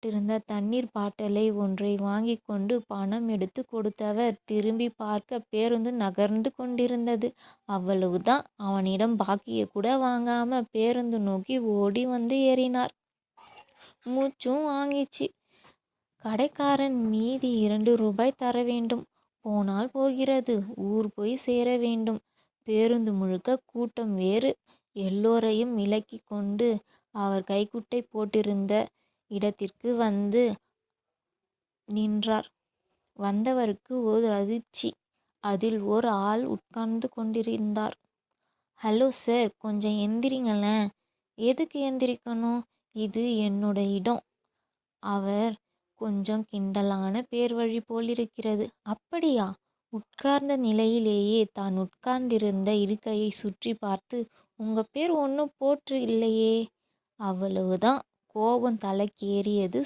வைக்கப்பட்டிருந்த தண்ணீர் பாட்டிலை ஒன்றை வாங்கி கொண்டு பணம் எடுத்து கொடுத்தவர் திரும்பி பார்க்க பேருந்து நகர்ந்து கொண்டிருந்தது. அவ்வளவுதான். அவனிடம் பாக்கியை கூட வாங்காம பேருந்து நோக்கி ஓடி வந்து ஏறினார். மூச்சும் வாங்கிச்சு. கடைக்காரன் மீதி 2 ரூபாய் தர வேண்டும். போனால் போகிறது, ஊர் போய் சேர வேண்டும். பேருந்து முழுக்க கூட்டம் வேறு. எல்லோரையும் விலக்கி கொண்டு அவர் கைக்குட்டை போட்டிருந்த இடத்திற்கு வந்து நின்றார். வந்தவருக்கு ஒரு அதிர்ச்சி. அதில் ஒரு ஆள் உட்கார்ந்து கொண்டிருந்தார். ஹலோ சார், கொஞ்சம் எந்திரிங்களேன். எதுக்கு எந்திரிக்கணும்? இது என்னோட இடம். அவர் கொஞ்சம் கிண்டலான பேர் வழி போலிருக்கிறது. அப்படியா? உட்கார்ந்த நிலையிலேயே தான் உட்கார்ந்திருந்த இருக்கையை சுற்றி பார்த்து, உங்க பேர் ஒன்றும் போற்று இல்லையே. அவ்வளவுதான். கோபம் தலைக்கேறியது